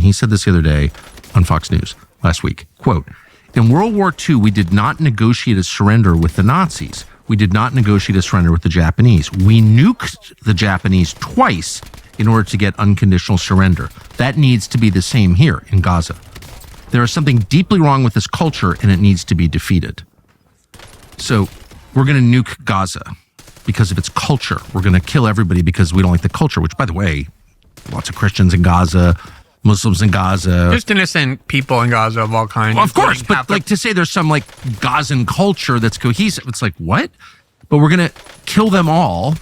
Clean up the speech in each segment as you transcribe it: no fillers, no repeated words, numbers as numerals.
He said this the other day on Fox News last week. Quote, in World War II, we did not negotiate a surrender with the Nazis. We did not negotiate a surrender with the Japanese. We nuked the Japanese twice in order to get unconditional surrender. That needs to be the same here in Gaza. There is something deeply wrong with this culture, and it needs to be defeated. So we're going to nuke Gaza because of its culture. We're going to kill everybody because we don't like the culture, which, by the way, lots of Christians in Gaza, Muslims in Gaza. Just innocent people in Gaza of all kinds. Well, of course, but like to say there's some like Gazan culture that's cohesive, it's like, what? But we're going to kill them all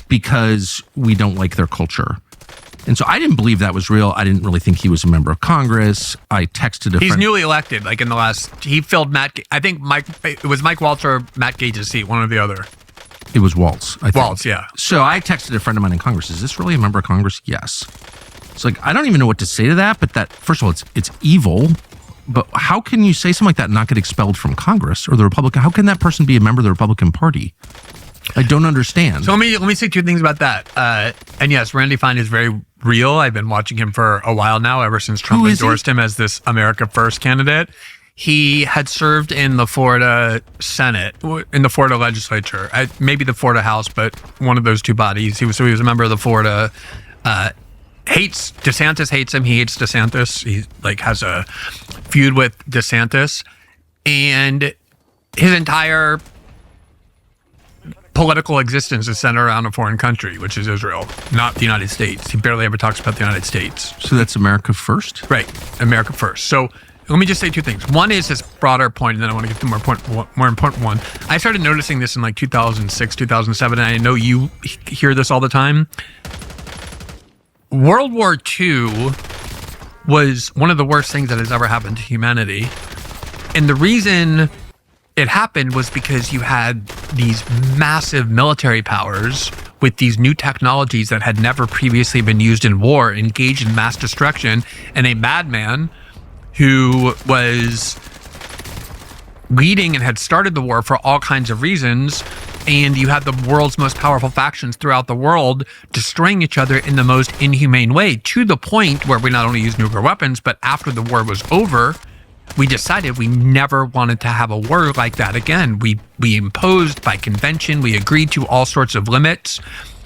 because we don't like their culture. And so I didn't believe that was real. I didn't really think he was a member of Congress. I texted a friend. He's newly elected, like in the last, he filled it was Mike Waltz or Matt Gage's seat, one or the other. It was Waltz, I think. Waltz, yeah. So I texted a friend of mine in Congress, is this really a member of Congress? Yes. It's like, I don't even know what to say to that, but that, first of all, it's evil. But how can you say something like that and not get expelled from Congress or the Republican? How can that person be a member of the Republican Party? I don't understand. So let me say two things about that. And yes, Randy Fine is very real. I've been watching him for a while now, ever since Trump endorsed him as this America First candidate. He had served in the Florida Senate, in the Florida legislature, maybe the Florida House, but one of those two bodies. He was a member of the Florida. DeSantis hates him. He hates DeSantis. He like has a feud with DeSantis, and his entire political existence is centered around a foreign country, which is Israel, not the United States. He barely ever talks about the United States. So that's America first? Right, America first. So let me just say two things. One is this broader point, and then I want to get to the more important one. I started noticing this in like 2006, 2007, and I know you hear this all the time. World War II was one of the worst things that has ever happened to humanity. And the reason it happened was because you had these massive military powers with these new technologies that had never previously been used in war, engaged in mass destruction, and a madman who was leading and had started the war for all kinds of reasons. And you had the world's most powerful factions throughout the world destroying each other in the most inhumane way, to the point where we not only used nuclear weapons, but after the war was over, we decided we never wanted to have a war like that again. We imposed by convention, we agreed to all sorts of limits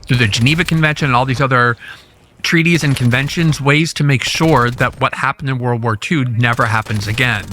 through the Geneva Convention and all these other treaties and conventions, ways to make sure that what happened in World War II never happens again.